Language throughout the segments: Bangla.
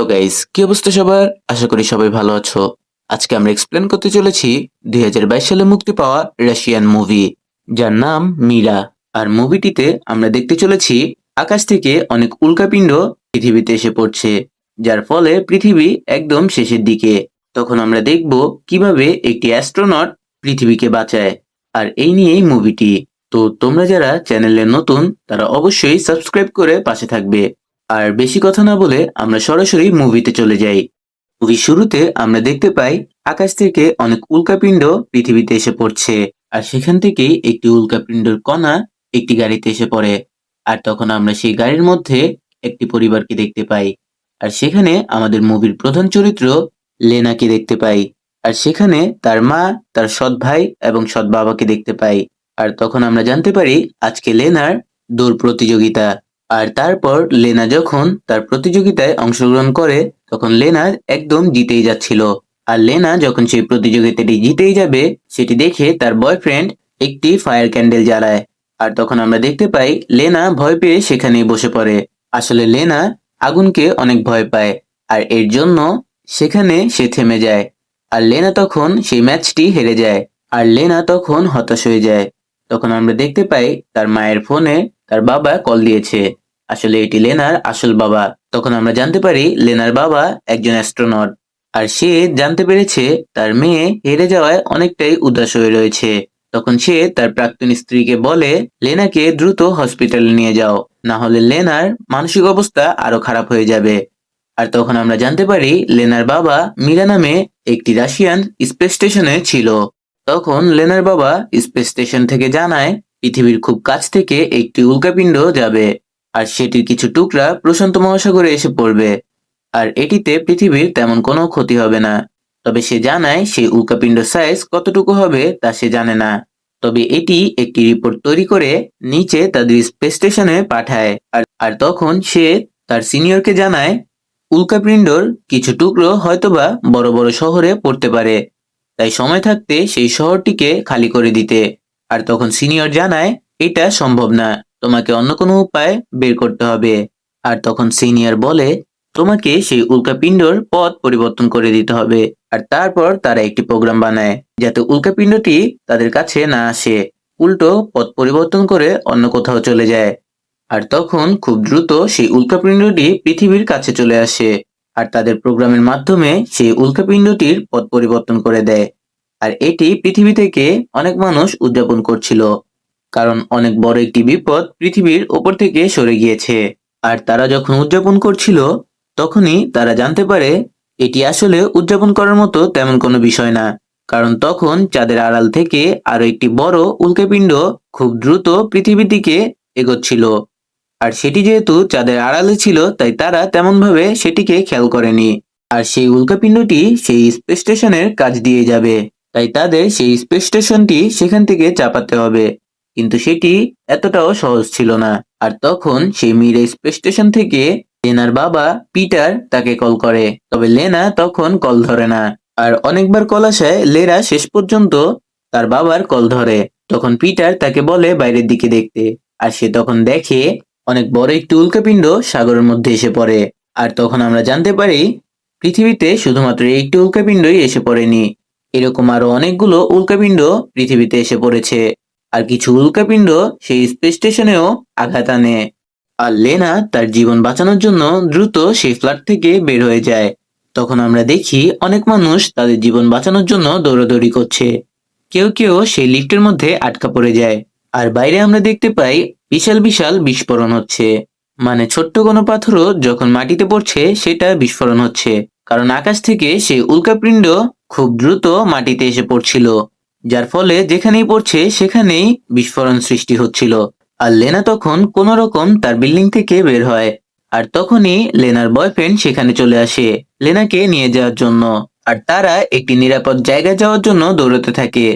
তো গাইস, কি অবস্থা সবার? আশা করি সবাই ভালো আছো। আজকে আমরা এক্সপ্লেন করতে চলেছি 2022 সালে মুক্তি পাওয়া রাশিয়ান মুভি, যার নাম মীরা। আর মুভিটিতে আমরা দেখতে চলেছি আকাশ থেকে অনেক উল্কাপিণ্ড পৃথিবীতে এসে পড়ছে, যার ফলে পৃথিবী একদম শেষের দিকে। তখন আমরা দেখব কিভাবে একটি অ্যাস্ট্রোনট পৃথিবীকে বাঁচায়। আর এই নিয়েই মুভিটি। তো তোমরা যারা চ্যানেলে নতুন তারা অবশ্যই সাবস্ক্রাইব করে পাশে থাকবে। আর বেশি কথা না বলে আমরা সরাসরি মুভিতে চলে যাই। মুভির শুরুতে আমরা দেখতে পাই আকাশ থেকে অনেক উল্কাপিণ্ড পৃথিবীতে এসে পড়ছে, আর সেখান থেকেই একটি উল্কাপিণ্ডের কণা একটি গাড়িতে এসে পড়ে। আর তখন আমরা সেই গাড়ির মধ্যে একটি পরিবারকে দেখতে পাই, আর সেখানে আমাদের মুভির প্রধান চরিত্র লেনাকে দেখতে পাই। আর সেখানে তার মা, তার সৎ ভাই এবং সৎ বাবাকে দেখতে পাই। আর তখন আমরা জানতে পারি আজকে লেনার দৌড় প্রতিযোগিতা। আর তারপর লেনা যখন তার প্রতিযোগিতায় অংশগ্রহণ করে তখন লেনা একদম জিতেই যাচ্ছিল। আর লেনা যখন সেই প্রতিযোগিতাটি জিতেই যাবে সেটি দেখে তার বয়ফ্রেন্ড একটি ফায়ার ক্যান্ডেল জ্বালায়। আর তখন আমরা দেখতে পাই লেনা ভয় পেয়ে সেখানেই বসে পড়ে। আসলে লেনা আগুনকে অনেক ভয় পায়, আর এর জন্য সেখানে সে থেমে যায়। আর লেনা তখন সেই ম্যাচটি হেরে যায়, আর লেনা তখন হতাশ হয়ে যায়। তখন আমরা দেখতে পাই তার মায়ের ফোনে তার বাবা কল দিয়েছে। আসলে এটি লেনার আসল বাবা। তখন আমরা জানতে পারি লেনার বাবা একজন অ্যাস্ট্রোনট, আর সে জানতে পেরেছে তার মেয়ে হেরে যাওয়ায় অনেকটাই উদাস হয়ে রয়েছে। তখন সে তার প্রাক্তন স্ত্রীকে বলে লেনাকে দ্রুত হসপিটালে নিয়ে যাও, না হলে লেনার মানসিক অবস্থা আরো খারাপ হয়ে যাবে। আর তখন আমরা জানতে পারি লেনার বাবা মীরা নামে একটি রাশিয়ান স্পেস স্টেশনে ছিল। তখন লেনার বাবা স্পেস স্টেশন থেকে জানায় পৃথিবীর খুব কাছ থেকে একটি উল্কাপিণ্ড যাবে, আর সেটির কিছু টুকরা প্রশান্ত মহাসাগরে এসে পড়বে। আর এটিতে পৃথিবীর তেমন কোনো ক্ষতি হবে না। তবে সে জানায় সেই উল্কাপিণ্ড সাইজ কতটুকু হবে তা সে জানে না। তবে এটি একটি রিপোর্ট তৈরি করে নিচে তাদের স্পেস স্টেশনে পাঠায়। আর তখন সে তার সিনিয়রকে জানায় উল্কাপিণ্ডর কিছু টুকরো হয়তোবা বড় বড় শহরে পড়তে পারে, তাই সময় থাকতে সেই শহরটিকে খালি করে দিতে। আর তখন সিনিয়র জানায় এটা সম্ভব না, তোমাকে অন্য কোনো উপায় বের করতে হবে। আর তখন সিনিয়র বলে তোমাকে সেই উল্কাপিণ্ডর পথ পরিবর্তন করে দিতে হবে। আর তারপর তারা একটি প্রোগ্রাম বানায় যাতে উল্কাপিণ্ডটি তাদের কাছে না আসে, উল্টো পথ পরিবর্তন করে অন্য কোথাও চলে যায়। আর তখন খুব দ্রুত সেই উল্কাপিণ্ডটি পৃথিবীর কাছে চলে আসে, আর তাদের প্রোগ্রামের মাধ্যমে সেই উল্কাপিণ্ডটির পথ পরিবর্তন করে দেয়। আর এটি পৃথিবী থেকে অনেক মানুষ উদযাপন করছিল, কারণ অনেক বড় একটি বিপদ পৃথিবীর ওপর থেকে সরে গিয়েছে। আর তারা যখন উদযাপন করছিল তখনই তারা জানতে পারে এটি আসলে উদযাপন করার মতো তেমন কোনো বিষয় না, কারণ তখন চাঁদের আড়াল থেকে আরো একটি বড় উল্কাপিণ্ড খুব দ্রুত পৃথিবীর দিকে এগোচ্ছিল। আর সেটি যেহেতু চাঁদের আড়ালে ছিল তাই তারা তেমন ভাবে সেটিকে খেয়াল করেনি। আর সেই উল্কাপিণ্ডটি সেই স্পেস স্টেশনের কাছ দিয়ে যাবে, তাই তাদের সেই স্পেস স্টেশনটি সেখান থেকে চাপাতে হবে। কিন্তু সেটি এতটাও সহজ ছিল না। আর তখন সেই মিরা স্পেস স্টেশন থেকে লেনার বাবা পিটার তাকে কল করে, তবে লেনা তখন কল ধরে না। আর অনেকবার কল আসায় লেনা শেষ পর্যন্ত তার বাবার কল ধরে। তখন পিটার তাকে বলে বাইরের দিকে দেখতে, আর সে তখন দেখে অনেক বড় একটি উল্কাপিণ্ড সাগরের মধ্যে এসে পড়ে। আর তখন আমরা জানতে পারি পৃথিবীতে শুধুমাত্র একটি উল্কাপিণ্ডই এসে পড়েনি, এরকম আরো অনেকগুলো উল্কাপিণ্ড পৃথিবীতে এসে পড়েছে। আর কিছু উল্কাপিণ্ড সেই স্পেস স্টেশনেও আঘাত আনে। আর লেনা তার জীবন বাঁচানোর জন্য দ্রুত সেই ফ্ল্যাট থেকে বের হয়ে যায়। তখন আমরা দেখি অনেক মানুষ তাদের জীবন বাঁচানোর জন্য দৌড়াদৌড়ি করছে, কেউ কেউ সেই লিফটের মধ্যে আটকা পড়ে যায়। আর বাইরে আমরা দেখতে পাই বিশাল বিশাল বিস্ফোরণ হচ্ছে, মানে ছোট্ট কোনো পাথরও যখন মাটিতে পড়ছে সেটা বিস্ফোরণ হচ্ছে, কারণ আকাশ থেকে সেই উল্কাপিণ্ড খুব দ্রুত মাটিতে এসে পড়ছিল, যার ফলে যেখানেই পড়ছে সেখানেই বিস্ফোরণ সৃষ্টি হচ্ছিল। আর লেনা তখন কোনো রকম তার বিল্ডিং থেকে বের হয়। আর তখনই লেনার বয়ফ্রেন্ড সেখানে চলে আসে লেনাকে নিয়ে যাওয়ার জন্য। আর তারা একটি নিরাপদ জায়গায় যাওয়ার জন্য দৌড়াতে থাকে।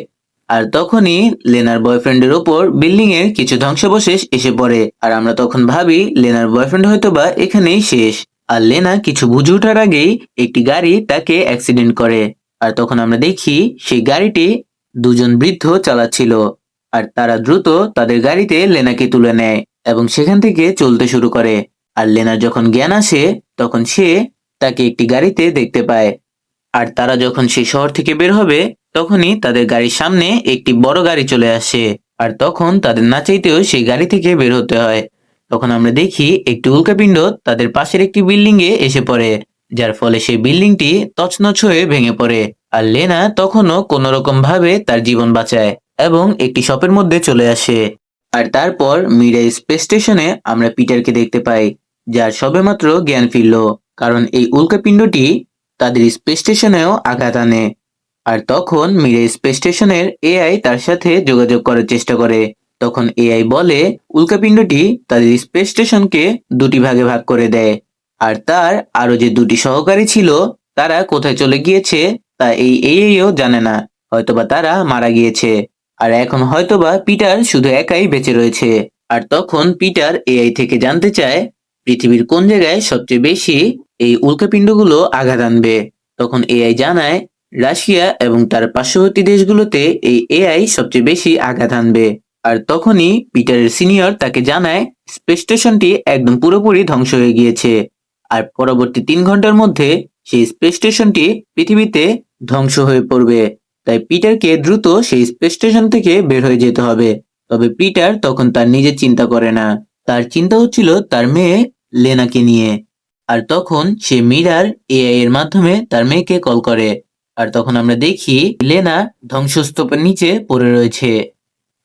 আর তখনই লেনার বয়ফ্রেন্ডের ওপর বিল্ডিং এর কিছু ধ্বংসাবশেষ এসে পড়ে। আর আমরা তখন ভাবি লেনার বয়ফ্রেন্ড হয়তোবা এখানেই শেষ। আর লেনা কিছু বুঝে ওঠার আগেই একটি গাড়ি তাকে অ্যাক্সিডেন্ট করে। আর তখন আমরা দেখি সেই গাড়িটি দুজন বৃদ্ধ চালাচ্ছিল। আর তারা দ্রুত তাদের গাড়িতে লেনাকে তুলে নেয় এবং সেখান থেকে চলতে শুরু করে। আর লেনার যখন জ্ঞান আসে তখন সে তাকে একটি গাড়িতে দেখতে পায়। আর তারা যখন সেই শহর থেকে বের হবে তখনই তাদের গাড়ির সামনে একটি বড় গাড়ি চলে আসে। আর তখন তাদের না চাইতেও সেই গাড়ি থেকে বের হতে হয়। তখন আমরা দেখি একটি উল্কাপিণ্ড তাদের পাশের একটি বিল্ডিং এ এসে পড়ে, যার ফলে সেই বিল্ডিংটি তছনছ হয়ে ভেঙে পড়ে। আর লেনা তখনও কোনো রকম ভাবে তার জীবন বাঁচায় এবং একটি শপের মধ্যে চলে আসে। আর তারপর মিরা স্পেস স্টেশনে আমরা পিটারকে দেখতে পাই, যার সবেমাত্র জ্ঞান ফিরল, কারণ এই উল্কাপিণ্ডটি তাদের স্পেস স্টেশনেও আঘাত আনে। আর তখন মিরা স্পেস স্টেশনের এআই তার সাথে যোগাযোগ করার চেষ্টা করে। তখন এআই বলে উল্কাপিণ্ডটি তাদের স্পেস স্টেশনকে দুটি ভাগে ভাগ করে দেয়। আর তার আরো যে দুটি সহকারী ছিল তারা কোথায় চলে গিয়েছে তা এই এআইও জানে না, হয়তোবা তারা মারা গিয়েছে। আর এখন হয়তোবা পিটার শুধু একাই বেঁচে রয়েছে। আর তখন পিটার এআই থেকে জানতে চায় পৃথিবীর কোন জায়গায় সবচেয়ে বেশি এই উল্কাপিণ্ডগুলো আঘাত আনবে। তখন এআই জানায় রাশিয়া এবং তার পার্শ্ববর্তী দেশগুলোতে এই এআই সবচেয়ে বেশি আঘাত আনবে। আর তখনই পিটারের সিনিয়র তাকে জানায় স্পেস স্টেশনটি একদম পুরোপুরি ধ্বংস হয়ে গিয়েছে। আর পরবর্তী 3 ঘন্টার মধ্যে সেই স্পেস স্টেশনটি পৃথিবীতে ধ্বংস হয়ে পড়বে। তাই পিটারকে দ্রুত সেই স্পেস স্টেশন থেকে বের হয়ে যেতে হবে। তবে পিটার তখন তার নিজের চিন্তা করে না, তার চিন্তা হচ্ছিল তার মেয়ে লেনাকে নিয়ে। আর তখন সে মিরার এআই এর মাধ্যমে তার মেয়েকে কল করে। আর তখন আমরা দেখি লেনা ধ্বংসস্তূপের নিচে পড়ে রয়েছে।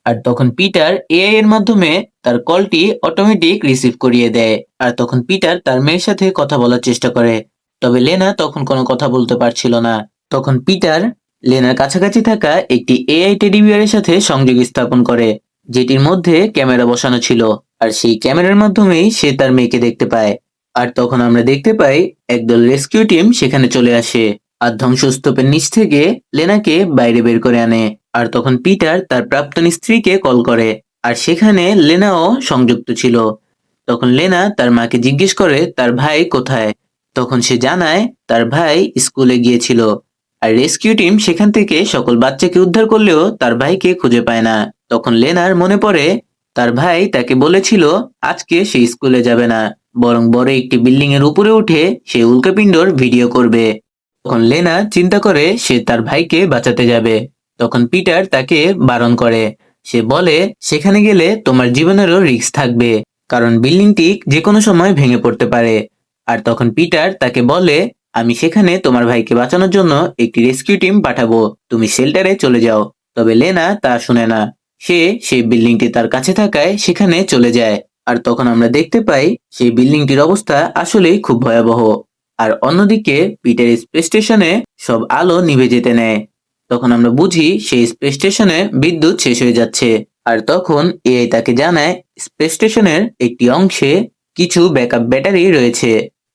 আর তখন পিটার এআই এর মাধ্যমে তার কলটি অটোমেটিক রিসিভ করিয়ে দেয়। আর তখন পিটার তার মেয়ের সাথে কথা বলার চেষ্টা করে, তবে লেনা তখন কোনো কথা বলতে পারছিল না। তখন পিটার লেনার কাছাকাছি থাকা একটি এআই টেডি বিয়ারের সাথে সংযোগ স্থাপন করে, যেটির মধ্যে ক্যামেরা বসানো ছিল। আর সেই ক্যামেরার মাধ্যমেই সে তার মেয়েকে দেখতে পায়। আর তখন আমরা দেখতে পাই একদল রেস্কিউ টিম সেখানে চলে আসে আর ধ্বংসস্তূপের নিচ থেকে লেনাকে বাইরে বের করে আনে। আর তখন পিটার তার প্রাক্তন স্ত্রীকে কল করে, আর সেখানে লেনাও সংযুক্ত ছিল। তখন লেনা তার মাকে জিজ্ঞেস করে তার ভাই কোথায়। তখন সে জানায় তার ভাই স্কুলে গিয়েছিল। আর রেস্কিউ টিম সেখান থেকে সকল বাচ্চাকে উদ্ধার করলেও তার ভাইকে খুঁজে পায় না। তখন লেনার মনে পড়ে তার ভাই তাকে বলেছিল আজকে সে স্কুলে যাবে না, বরং বড় একটি বিল্ডিং এর উপরে উঠে সে উল্কাপিণ্ডর ভিডিও করবে। তখন লেনা চিন্তা করে সে তার ভাইকে বাঁচাতে যাবে। তখন পিটার তাকে বারণ করে, সে বলে সেখানে গেলে তোমার জীবনেরও রিস্ক থাকবে, কারণ বিল্ডিংটি যে কোনো সময় ভেঙে পড়তে পারে। আর তখন পিটার তাকে বলে আমি সেখানে তোমার ভাইকে বাঁচানোর জন্য একটি রেস্কিউ টিম পাঠাবো, তুমি শেল্টারে চলে যাও। তবে লেনা তা শুনে না, সে সেই বিল্ডিংটি তার কাছে থাকায় সেখানে চলে যায়। আর তখন আমরা দেখতে পাই সেই বিল্ডিংটির অবস্থা আসলেই খুব ভয়াবহ। আর অন্যদিকে পিটার স্পেস স্টেশনে সব আলো নিভে যেতে নেয়। তখন আমরা বুঝি সেই স্পেস স্টেশনে বিদ্যুৎ শেষ হয়ে যাচ্ছে। আর তখন এআই তাকে জানায় স্পেস স্টেশনের একটি অংশে কিছু ব্যাকআপ ব্যাটারি রয়েছে,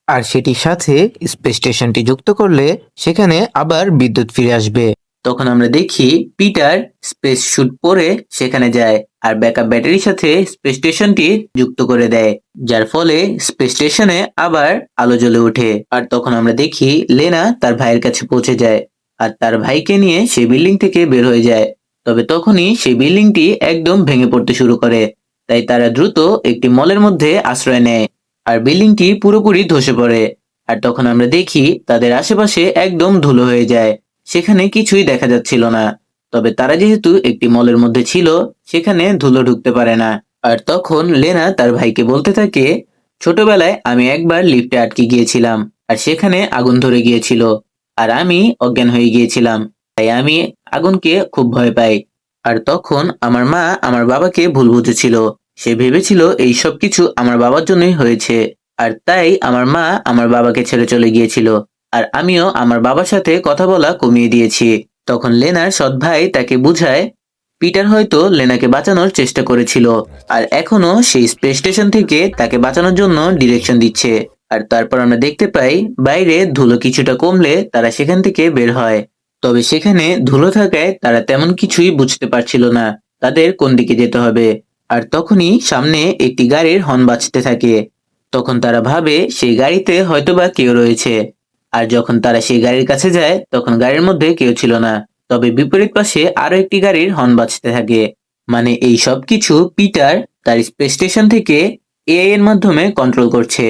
আর সেটির সাথে স্পেস স্টেশনটি যুক্ত করলে সেখানে আবার বিদ্যুৎ ফিরে আসবে। তখন আমরা দেখি পিটার স্পেস স্যুট পরে সেখানে যায় আর ব্যাকআপ ব্যাটারির সাথে স্পেস স্টেশনটি যুক্ত করে দেয়, যার ফলে স্পেস স্টেশনে আবার আলো জ্বলে ওঠে। আর তখন আমরা দেখি লেনা তার ভাইয়ের কাছে পৌঁছে যায় আর তার ভাইকে নিয়ে সেই বিল্ডিং থেকে বের হয়ে যায়। তবে তখনই সেই বিল্ডিংটি একদম ভেঙে পড়তে শুরু করে, তাই তারা দ্রুত একটি মলের মধ্যে আশ্রয় নেয় আর বিল্ডিংটি পুরোপুরি ধসে পড়ে। আর তখন আমরা দেখি তাদের আশেপাশে একদম ধুলো হয়ে যায়, সেখানে কিছুই দেখা যাচ্ছিল না। তবে তারা যেহেতু একটি মলের মধ্যে ছিল সেখানে ধুলো ঢুকতে পারে না। আর তখন লেনা তার ভাইকে বলতে থাকে ছোটবেলায় আমি একবার লিফটে আটকে গিয়েছিলাম আর সেখানে আগুন ধরে গিয়েছিল আর আমি অজ্ঞান হয়ে গিয়েছিলাম, তাই আমি আগুনকে খুব ভয় পাই। আর তখন আমার মা আমার বাবাকে ভুল বুঝেছিল, সে ভেবেছিল এই সব কিছু আমার বাবার জন্যই হয়েছে, আর তাই আমার মা আমার বাবাকে ছেড়ে চলে গিয়েছিল আর আমিও আমার বাবার সাথে কথা বলা কমিয়ে দিয়েছি। তখন লেনার সৎ ভাই তাকে বুঝায় পিটার হয়তো লেনাকে বাঁচানোর চেষ্টা করেছিল আর এখনো সেই স্পেস স্টেশন থেকে তাকে বাঁচানোর জন্য ডিরেকশন দিচ্ছে। আর তারপর আমরা দেখতে পাই বাইরে ধুলো কিছুটা কমলে তারা সেখান থেকে বের হয়। তবে সেখানে ধুলো থাকায় তারা তেমন কিছুই বুঝতে পারছিল না তাদের কোন দিকে যেতে হবে। আর তখনই সামনে একটি গাড়ির হর্ন বাজতে থাকে। তখন তারা ভাবে সেই গাড়িতে হয়তোবা কেউ রয়েছে। আর যখন তারা সেই গাড়ির কাছে যায় তখন গাড়ির মধ্যে কেউ ছিল না, তবে বিপরীত পাশে আরো একটি গাড়ির হর্ন বাজতে থাকে। মানে এই সব কিছু পিটার তার স্পেস স্টেশন থেকে এআই এর মাধ্যমে কন্ট্রোল করছে।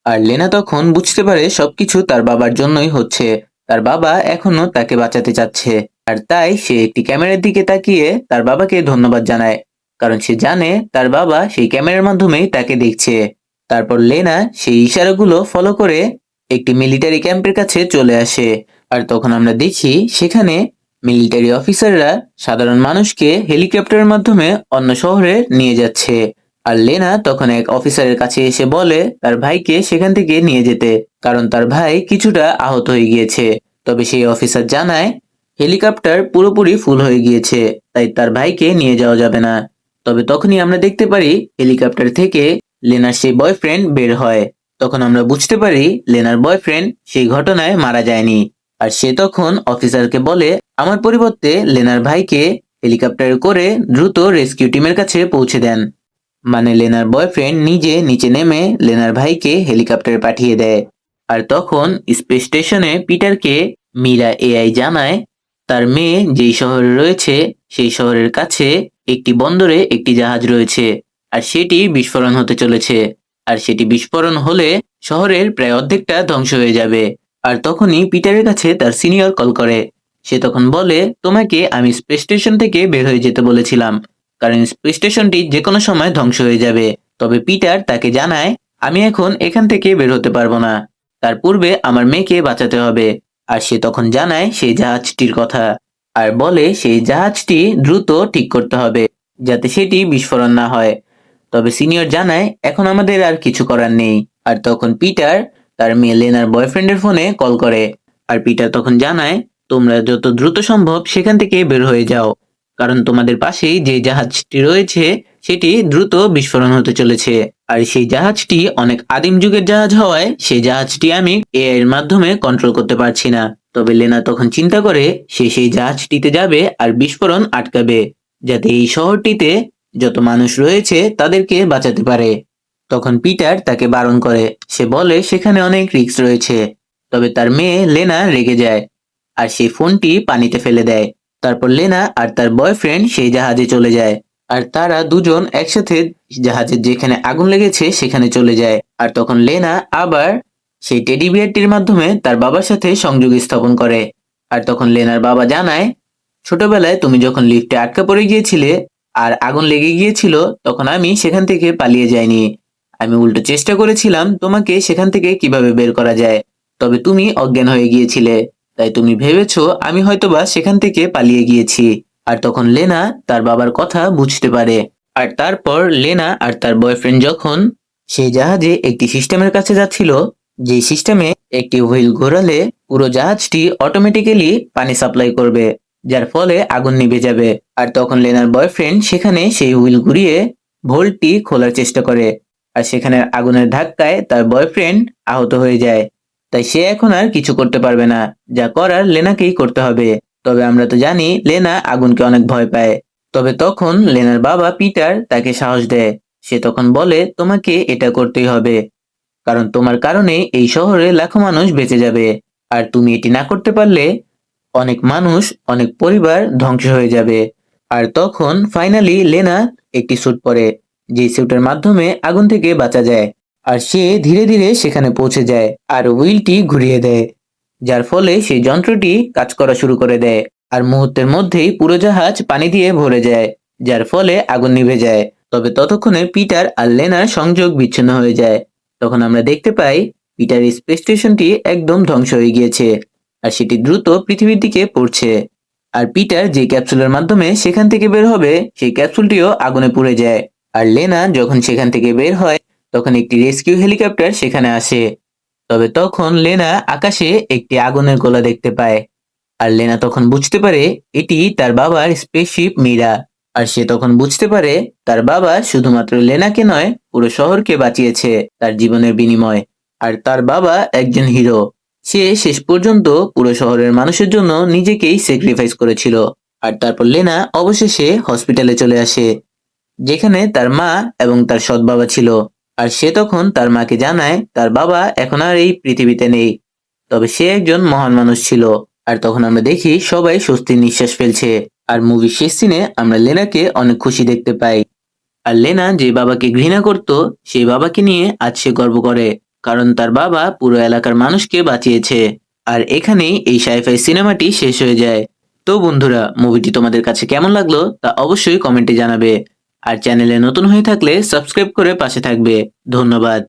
আর লেনা তখন বুঝতে পারে সবকিছু তার বাবার জন্যই হচ্ছে। তার বাবা এখনো তাকে বাঁচাতে চাচ্ছে, আর তাই সে একটি ক্যামেরার দিকে তাকিয়ে তার বাবাকে ধন্যবাদ জানায়, কারণ সে জানে তার বাবা সেই ক্যামেরার মাধ্যমেই তাকে দেখছে। তারপর লেনা সেই ইশারাগুলো ফলো করে একটি মিলিটারি ক্যাম্পের কাছে চলে আসে। আর তখন আমরা দেখি সেখানে মিলিটারি অফিসাররা সাধারণ মানুষকে হেলিকপ্টারের মাধ্যমে অন্য শহরে নিয়ে যাচ্ছে। আর লেনা তখন এক অফিসারের কাছে এসে বলে তার ভাইকে সেখান থেকে নিয়ে যেতে, কারণ তার ভাই কিছুটা আহত হয়ে গিয়েছে। তবে সেই অফিসার জানায় হেলিকপ্টার পুরোপুরি ফুল হয়ে গিয়েছে, তাই তার ভাইকে নিয়ে যাওয়া যাবে না। তবে তখনই আমরা দেখতে পারি হেলিকপ্টার থেকে লেনার সেই বয়ফ্রেন্ড বের হয়। তখন আমরা বুঝতে পারি লেনার বয়ফ্রেন্ড সেই ঘটনায় মারা যায়নি। আর সে তখন অফিসারকে বলে আমার পরিবর্তে লেনার ভাইকে হেলিকপ্টারে করে দ্রুত রেস্কিউ টিমের কাছে পৌঁছে দেন। মানে লেনার বয়ফ্রেন্ড নিজে নিচে নেমে লেনার ভাইকে হেলিকপ্টারে পাঠিয়ে দেয়। আর তখন স্পেস স্টেশনে পিটারকে মীরা এআই জানায় তার মেয়ে যেই শহরে রয়েছে সেই শহরের কাছে একটি বন্দরে একটি জাহাজ রয়েছে, আর সেটি বিস্ফোরণ হতে চলেছে। আর সেটি বিস্ফোরণ হলে শহরের প্রায় অর্ধেকটা ধ্বংস হয়ে যাবে। আর তখনই পিটারের কাছে তার সিনিয়র কল করে। সে তখন বলে তোমাকে আমি স্পেস স্টেশন থেকে বের হয়ে যেতে বলেছিলাম, কারণ স্পেস স্টেশনটি যে কোনো সময় ধ্বংস হয়ে যাবে। তবে পিটার তাকে জানায় আমি এখন এখান থেকে বের হতে পারবো না, তার পূর্বে আমার মেয়েকে বাঁচাতে হবে। আর সে তখন জানায় সেই জাহাজটির কথা, আর বলে সেই জাহাজটি দ্রুত ঠিক করতে হবে যাতে সেটি বিস্ফোরণ না হয়। তবে সিনিয়র জানায় এখন আমাদের আর কিছু করার নেই। আর তখন পিটার তার মেয়ে লেনার বয়ফ্রেন্ডের ফোনে কল করে। আর পিটার তখন জানায় তোমরা যত দ্রুত সম্ভব সেখান থেকে বের হয়ে যাও, কারণ তোমাদের পাশেই যে জাহাজটি রয়েছে সেটি দ্রুত বিস্ফোরণ হতে চলেছে। আর সেই জাহাজটি অনেক আদিম যুগের জাহাজ হওয়ায় সেই জাহাজটি আমি এআই এর মাধ্যমে কন্ট্রোল করতে পারছি না। তবে লেনা তখন চিন্তা করে সে সেই জাহাজটিতে যাবে আর বিস্ফোরণ আটকাবে, যাতে এই শহরটিতে যত মানুষ রয়েছে তাদেরকে বাঁচাতে পারে। তখন পিটার তাকে বারণ করে, সে বলে সেখানে অনেক রিস্ক রয়েছে। তবে তার মেয়ে লেনা রেগে যায় আর সেই ফোনটি পানিতে ফেলে দেয়। তারপর লেনা আর তার বয়ফ্রেন্ড সেই জাহাজে চলে যায়, আর তারা দুজন একসাথে জাহাজের যেখানে আগুন লেগেছে সেখানে চলে যায়। আর তখন লেনা আবার সেই টেডি বিয়ারটির মাধ্যমে তার বাবার সাথে সংযোগ স্থাপন করে। আর তখন লেনার বাবা জানায় ছোটবেলায় তুমি যখন লিফটে আটকা পড়ে গিয়েছিলে আর আগুন লেগে গিয়েছিল তখন আমি সেখান থেকে পালিয়ে যাইনি, আমি উল্টো চেষ্টা করেছিলাম তোমাকে সেখান থেকে কিভাবে বের করা যায়। তবে তুমি অজ্ঞান হয়ে গিয়েছিলে, তাই তুমি ভেবেছো আমি হয়তোবা সেখান থেকে পালিয়ে গিয়েছি। আর তখন লেনা তার বাবার কথা বুঝতে পারে। আর তারপর লেনা আর তার বয়ফ্রেন্ড যখন সেই জাহাজে একটি সিস্টেমের কাছে যাচ্ছিল, যে সিস্টেমে একটি হুইল ঘোরালে পুরো জাহাজটি অটোমেটিক্যালি পানি সাপ্লাই করবে, যার ফলে আগুন নিভে যাবে। আর তখন লেনার বয়ফ্রেন্ড সেখানে সেই হুইল ঘুরিয়ে ভোল্টটি খোলার চেষ্টা করে, আর সেখানে আগুনের ধাক্কায় তার বয়ফ্রেন্ড আহত হয়ে যায়। তাই সে এখন আর কিছু করতে পারবে না, যা করার লেনাকেই করতে হবে। তবে আমরা তো জানি লেনা আগুনকে অনেক ভয় পায়। তবে তখন লেনার বাবা পিটার তাকে সাহস দেয়। সে তখন বলে তোমাকে এটা করতেই হবে, কারণ তোমার কারণে এই শহরে লাখো মানুষ বেঁচে যাবে, আর তুমি এটি না করতে পারলে অনেক মানুষ অনেক পরিবার ধ্বংস হয়ে যাবে। আর তখন ফাইনালি লেনা একটি স্যুট পরে, যে স্যুটের মাধ্যমে আগুন থেকে বাঁচা যায়। আর সে ধীরে ধীরে সেখানে পৌঁছে যায় আর হুইলটি ঘুরিয়ে দেয়, যার ফলে সেই যন্ত্রটি কাজ করা শুরু করে দেয়। আর মুহূর্তের মধ্যেই পুরো জাহাজ পানি দিয়ে ভরে যায়, যার ফলে আগুন নিভে যায়। তবে ততক্ষণে পিটার আর লেনার সংযোগ বিচ্ছিন্ন হয়ে যায়। তখন আমরা দেখতে পাই পিটার স্পেস স্টেশনটি একদম ধ্বংস হয়ে গিয়েছে, আর সেটি দ্রুত পৃথিবীর দিকে পড়ছে। আর পিটার যে ক্যাপসুলের মাধ্যমে সেখান থেকে বের হবে সেই ক্যাপসুলটিও আগুনে পুড়ে যায়। আর লেনা যখন সেখান থেকে বের হয় তখন একটি রেস্কিউ হেলিকপ্টার সেখানে আসে। তবে তখন লেনা আকাশে একটি আগুনের গোলা দেখতে পায়। আর লেনা তখন বুঝতে পারে এটি তার বাবার স্পেসশিপ মীরা। আর সে তখন বুঝতে পারে তার বাবা শুধুমাত্র লেনাকে নয় পুরো শহরকে বাঁচিয়েছে তার জীবনের বিনিময়। আর তার বাবা একজন হিরো, সে শেষ পর্যন্ত পুরো শহরের মানুষের জন্য নিজেকেই স্যাক্রিফাইস করেছিল। আর তারপর লেনা অবশেষে হসপিটালে চলে আসে, যেখানে তার মা এবং তার সৎ বাবা ছিল। আর সে তখন তার মাকে জানায় তার বাবা এখন আর এই পৃথিবীতে নেই, তবে সে একজন মহান মানুষ ছিল। আর তখন আমরা দেখি সবাই স্বস্তির নিঃশ্বাস ফেলছে। আর মুভির শেষ সিনে আমরা লেনাকে অনেক খুশি দেখতে পাই। আর লেনা যে বাবাকে ঘৃণা করত সেই বাবাকে নিয়ে আজ সে গর্ব করে। কারণ তার বাবা পুরো এলাকার মানুষকে বাঁচিয়েছে। আর এখানেই এই সাইফাই সিনেমাটি শেষ হয়ে যায়। তো বন্ধুরা, মুভিটি তোমাদের কাছে কেমন লাগলো তা অবশ্যই কমেন্টে জানাবে। আর চ্যানেলে নতুন হয়ে থাকলে সাবস্ক্রাইব করে পাশে থাকবে। ধন্যবাদ।